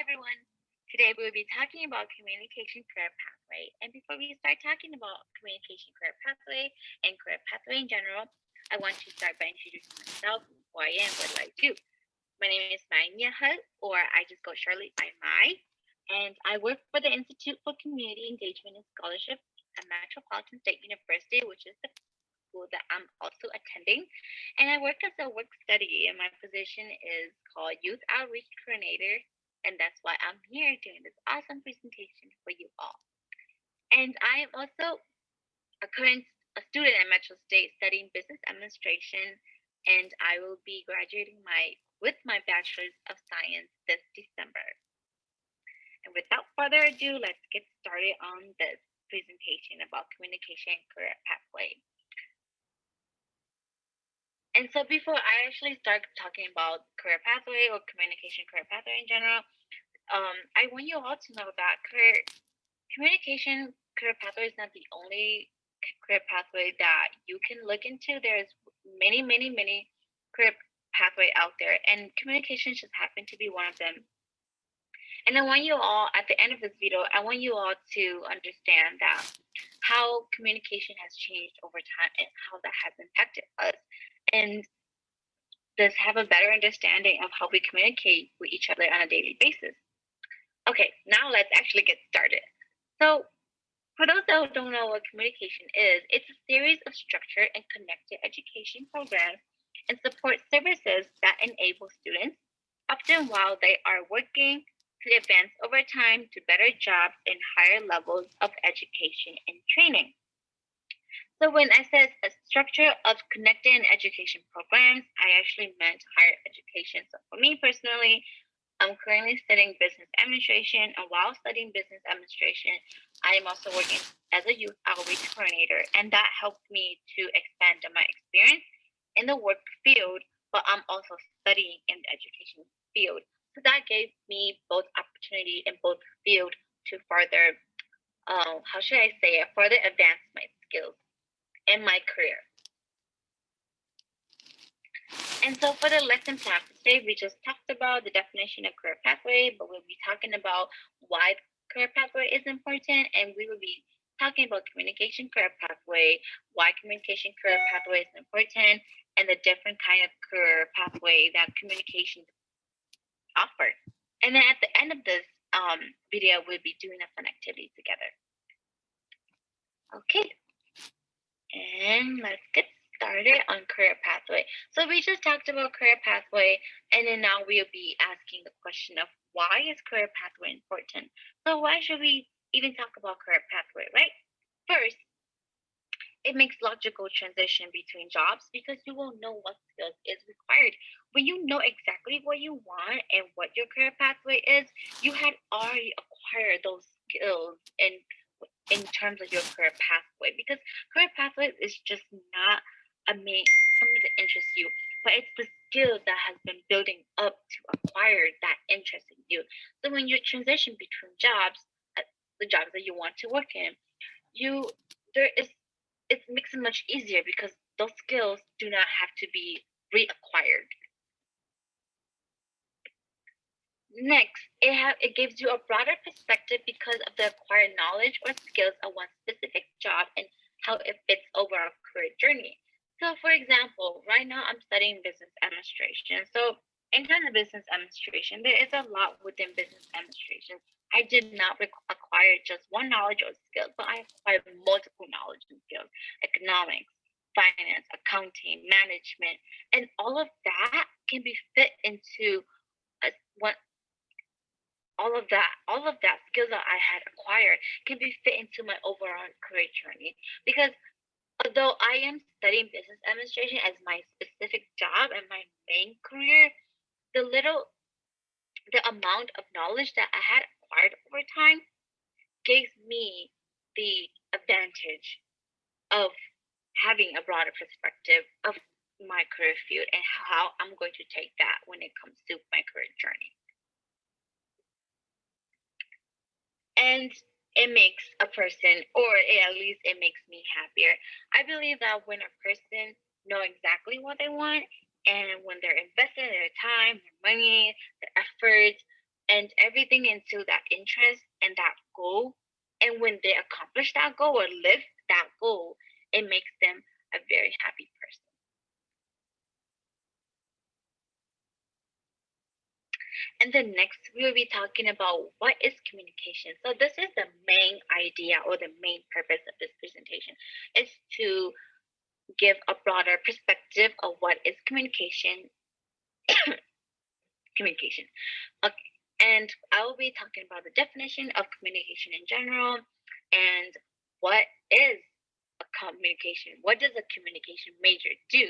everyone. Today we will be talking about communication career pathway. And before we start talking about communication career pathway and career pathway in general, I want to start by introducing myself, who I am, what do I do. My name is Mai Hut, or I just go shortly by Mai, and I work for the Institute for Community Engagement and Scholarship at Metropolitan State University, which is the school that I'm also attending. And I work as a work study, and my position is called Youth Outreach Coordinator. And that's why I'm here doing this awesome presentation for you all. And I am also a current a student at Metro State studying business administration, and I will be graduating my bachelor's of science this December. And without further ado, let's get started on this presentation about communication career pathway. And so before I actually start talking about career pathway or communication career pathway in general, I want you all to know that communication career pathway is not the only career pathway that you can look into. There's many career pathway out there, and communication just happen to be one of them. And I want you all, at the end of this video, I want you all to understand that how communication has changed over time and how that has impacted us, and just have a better understanding of how we communicate with each other on a daily basis. Okay, now let's actually get started. So, for those that don't know what communication is, it's a series of structured and connected education programs and support services that enable students, often while they are working, to advance over time to better jobs and higher levels of education and training. So when I said a structure of connected education programs, I actually meant higher education. So for me personally, I'm currently studying business administration, and while studying business administration, I am also working as a youth outreach coordinator, and that helped me to expand on my experience in the work field, but I'm also studying in the education field. So that gave me both opportunity in both field to further, how should I say it, further advance my skills in my career. And so for the lesson plan for today, we just talked about the definition of career pathway, but we'll be talking about why career pathway is important, and we will be talking about communication career pathway, why communication career pathway is important, and the different kind of career pathway that communication offers. And then at the end of this video, we'll be doing a fun activity together. Okay, and let's get started on career pathway. So we just talked about career pathway, and then now we'll be asking the question of why is career pathway important? So why should we even talk about career pathway, right? First, it makes logical transition between jobs because you will know what skills is required. When you know exactly what you want and what your career pathway is, you had already acquired those skills in terms of your career pathway, because career pathway is just not something that interests you, but it's the skill that has been building up to acquire that interest in you. So when you transition between jobs, the jobs that you want to work in, it makes it much easier because those skills do not have to be reacquired. Next, it gives you a broader perspective because of the acquired knowledge or skills of one specific job and how it fits over a career journey. So, for example, right now I'm studying business administration. So, in terms of business administration, there is a lot within business administration. I did not acquire just one knowledge or skill, but I acquired multiple knowledge and skills: economics, finance, accounting, management, and all of that can be fit into one all of that skills that I had acquired can be fit into my overall career journey. Because although I am studying business administration as my specific job and my main career, the amount of knowledge that I had acquired over time gave me the advantage of having a broader perspective of my career field and how I'm going to take that when it comes to my career journey. And it makes a person, or at least it makes me happier. I believe that when a person know exactly what they want, and when they're investing their time, their money, their efforts and everything into that interest and that goal. And when they accomplish that goal or live that goal, it makes them a very happy person. And then next, we will be talking about what is communication. So this is the main idea or the main purpose of this presentation, is to give a broader perspective of what is communication. Communication. Okay. And I will be talking about the definition of communication in general and what is a communication. What does a communication major do?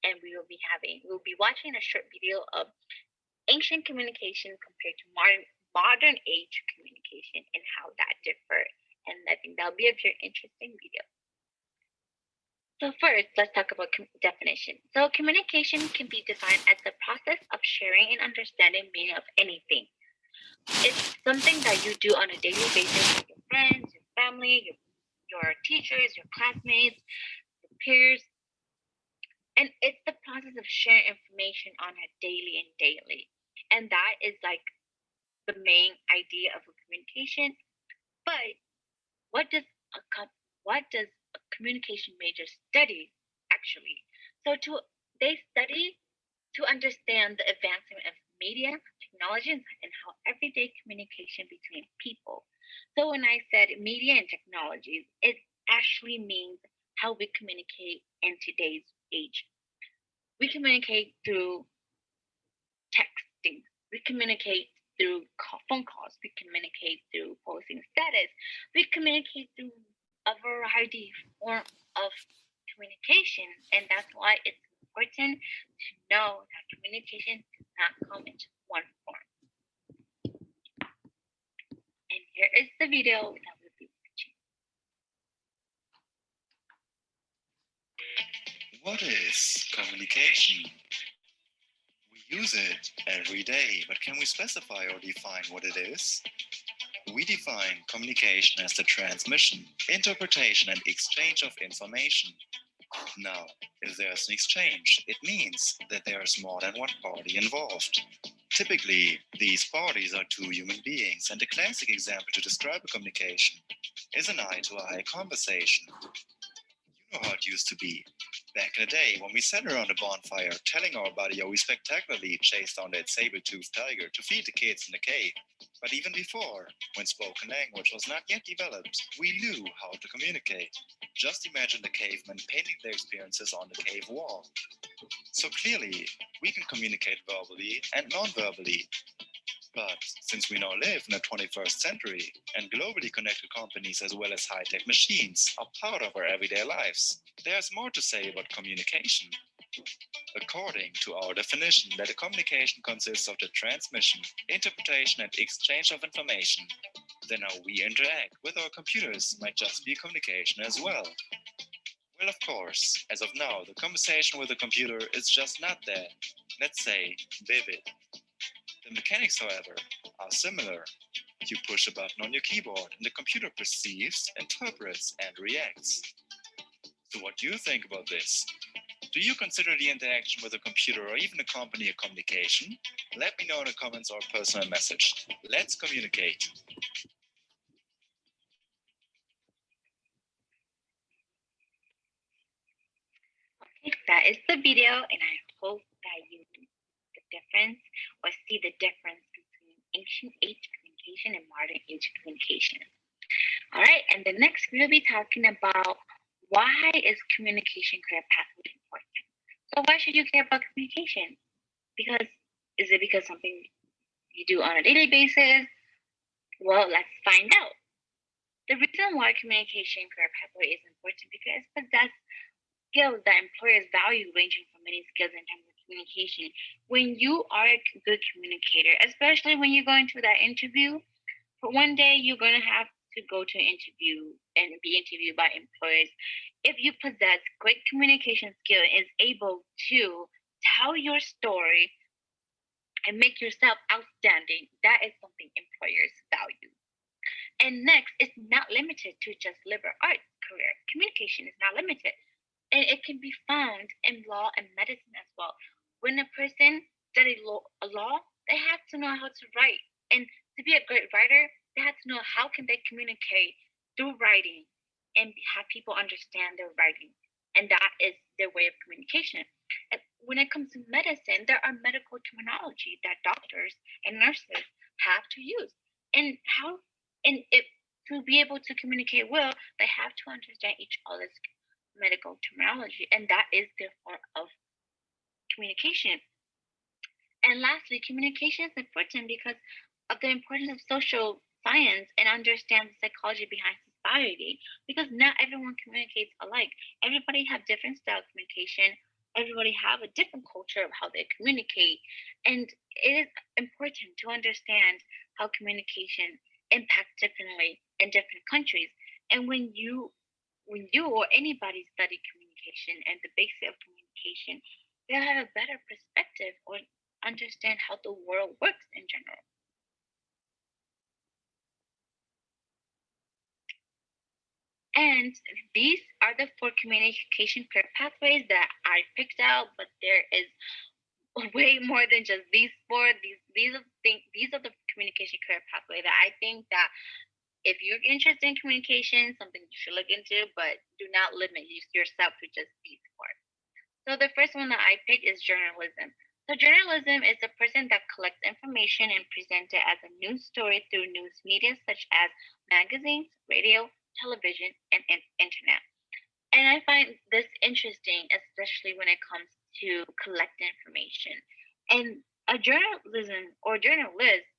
And we'll be watching a short video of ancient communication compared to modern age communication and how that differ. And I think that'll be a very interesting video. So first, let's talk about definition. So communication can be defined as the process of sharing and understanding meaning of anything. It's something that you do on a daily basis with your friends, your family, your teachers, your classmates, your peers. And it's the process of sharing information on a daily. And that is like the main idea of a communication. But what does a communication major study actually? So they study to understand the advancement of media, technology, and how everyday communication between people. So when I said media and technologies, it actually means how we communicate in today's age. We communicate through texting. We communicate through phone calls. We communicate through posting status. We communicate through a variety form of communication, and that's why it's important to know that communication does not come in just one form. And here is the video that we'll be watching. What is communication? We use it every day, but can we specify or define what it is? We define communication as the transmission, interpretation, and exchange of information. Now, if there's an exchange, it means that there's more than one party involved. Typically, these parties are two human beings, and a classic example to describe a communication is an eye-to-eye conversation. You know how it used to be. Back in the day, when we sat around a bonfire telling our buddy how we spectacularly chased down that saber-toothed tiger to feed the kids in the cave. But even before, when spoken language was not yet developed, we knew how to communicate. Just imagine the cavemen painting their experiences on the cave wall. So clearly, we can communicate verbally and non-verbally. But since we now live in the 21st century and globally connected companies as well as high-tech machines are part of our everyday lives, there's more to say about communication. According to our definition, that a communication consists of the transmission, interpretation, and exchange of information, then how we interact with our computers might just be communication as well. Well, of course, as of now, the conversation with the computer is just not that, let's say, vivid. The mechanics, however, are similar. You push a button on your keyboard and the computer perceives, interprets, and reacts. So what do you think about this? Do you consider the interaction with a computer or even a company a communication? Let me know in the comments or personal message. Let's communicate. Okay, that is the video, and I hope that you the difference or see the difference between ancient age communication and modern age communication. All right, and the next we'll be talking about why is communication career pathway important? So why should you care about communication? Because is it because something you do on a daily basis? Well, let's find out. The reason why communication career pathway is important because it possesses skills that employers value, ranging from many skills in terms of communication. When you are a good communicator, especially when you go into that interview, for one day you're going to have to go to an interview and be interviewed by employers. If you possess great communication skill and is able to tell your story and make yourself outstanding, that is something employers value. And next, it's not limited to just liberal arts career. Communication is not limited. And it can be found in law and medicine as well. When a person studies law, they have to know how to write. And to be a great writer, they have to know how can they communicate through writing and have people understand their writing. And that is their way of communication. And when it comes to medicine, there are medical terminology that doctors and nurses have to use. And how and it to be able to communicate well, they have to understand each other's medical terminology, and that is their form of communication. And lastly, communication is important because of the importance of social science and understand the psychology behind society. Because not everyone communicates alike. Everybody have different style of communication. Everybody have a different culture of how they communicate, and it is important to understand how communication impacts differently in different countries. And when you or anybody study communication and the basics of communication, they'll have a better perspective or understand how the world works in general. And these are the four communication career pathways that I picked out, but there is way more than just these four. These are the communication career pathway that I think that if you're interested in communication, something you should look into, but do not limit yourself to just these four. So the first one that I picked is journalism. So journalism is the person that collects information and presents it as a news story through news media such as magazines, radio, television, and internet. And I find this interesting, especially when it comes to collecting information. And a journalism or journalist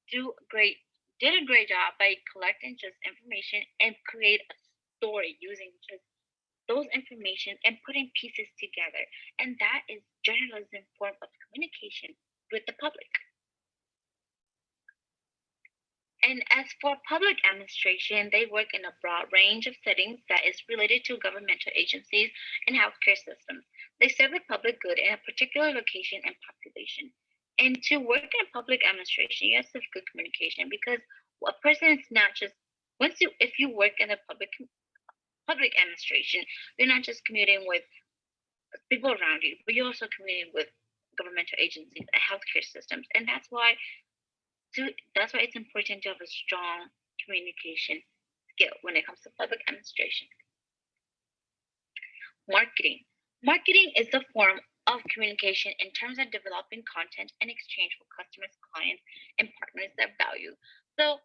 do great did a great job by collecting just information and create a story using just those information and putting pieces together. And that is journalism form of communication with the public. And as for public administration, they work in a broad range of settings that is related to governmental agencies and healthcare systems. They serve the public good in a particular location and population. And to work in public administration, you have to have good communication because a person is not just once you if you work in the public administration, you're not just commuting with people around you, but you're also commuting with governmental agencies and healthcare systems. And that's why it's important to have a strong communication skill when it comes to public administration. Marketing. Marketing is the form of communication in terms of developing content in exchange for customers, clients, and partners that value. So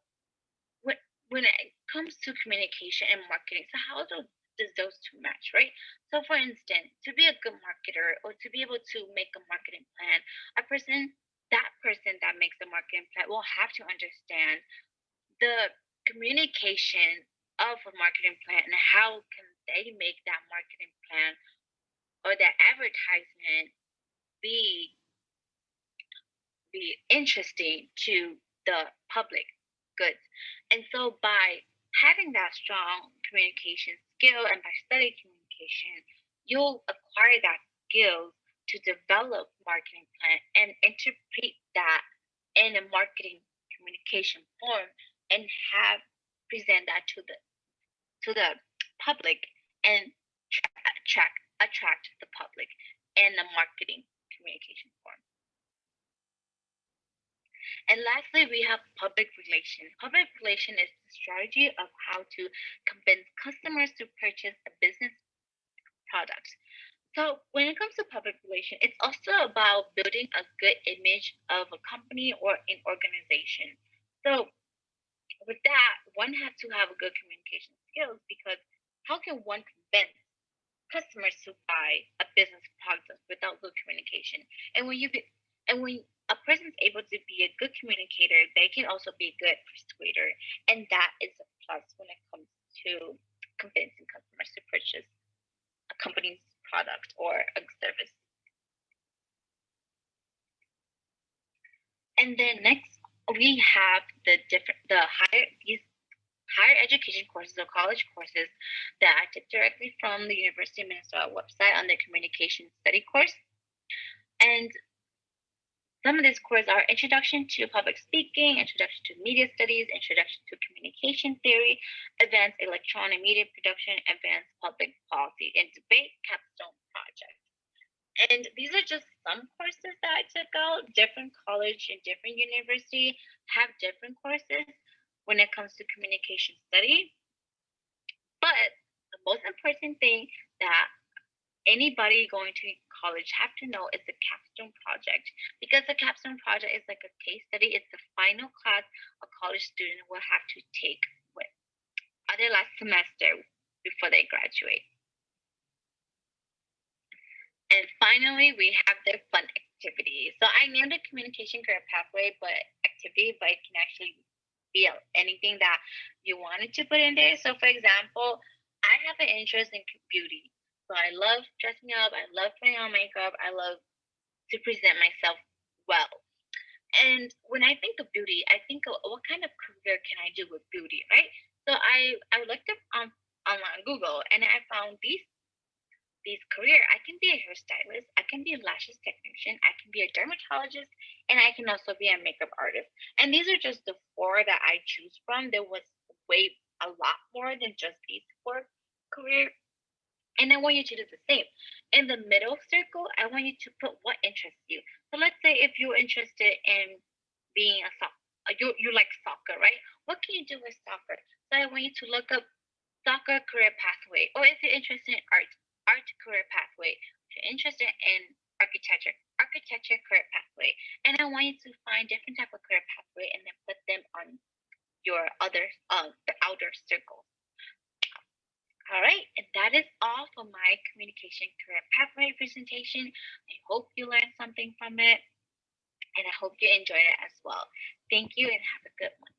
when when it comes to communication and marketing, so how does those two match, right? So for instance, to be a good marketer or to be able to make a marketing plan, that person that makes the marketing plan will have to understand the communication of a marketing plan and how can they make that marketing plan or that advertisement be be interesting to the public goods. And so by having that strong communication skill and by studying communication, you'll acquire that skill to develop marketing plan and interpret that in a marketing communication form and have present that to the public and attract the public in the marketing communication form. And lastly, we have public relation. Public relation is the strategy of how to convince customers to purchase a business product. So when it comes to public relation, it's also about building a good image of a company or an organization. So with that, one has to have a good communication skills because how can one convince customers to buy a business product without good communication? And when a person is able to be a good communicator, they can also be a good persuader, and that is a plus when it comes to convincing customers to purchase a company's product or a service. And then next we have the higher education courses or college courses that I took directly from the University of Minnesota website on the communication study course. And some of these courses are Introduction to Public Speaking, Introduction to Media Studies, Introduction to Communication Theory, Advanced Electronic Media Production, Advanced Public Policy and Debate, Capstone Project. And these are just some courses that I took out. Different college and different university have different courses when it comes to communication study. But the most important thing that anybody going to college have to know is the capstone project, because the capstone project is like a case study. It's the final class a college student will have to take with other last semester before they graduate. And finally, we have the fun activity. So I named it communication career pathway, but activity, but it can actually be anything that you wanted to put in there. So, for example, I have an interest in beauty. So I love dressing up. I love putting on makeup. I love to present myself well. And when I think of beauty, I think of what kind of career can I do with beauty, right? So I looked up on online Google and I found these career. I can be a hairstylist, I can be a lashes technician, I can be a dermatologist, and I can also be a makeup artist. And these are just the four that I choose from. There was way a lot more than just these four career. And I want you to do the same. In the middle circle, I want you to put what interests you. So let's say if you're interested in being a soccer, you like soccer, right? What can you do with soccer? So I want you to look up soccer career pathway, or if you're interested in art career pathway. If you're interested in architecture career pathway. And I want you to find different type of career pathway and then put them on your other the outer circle. All right, and that is all for my communication career pathway presentation. I hope you learned something from it, and I hope you enjoyed it as well. Thank you, and have a good one.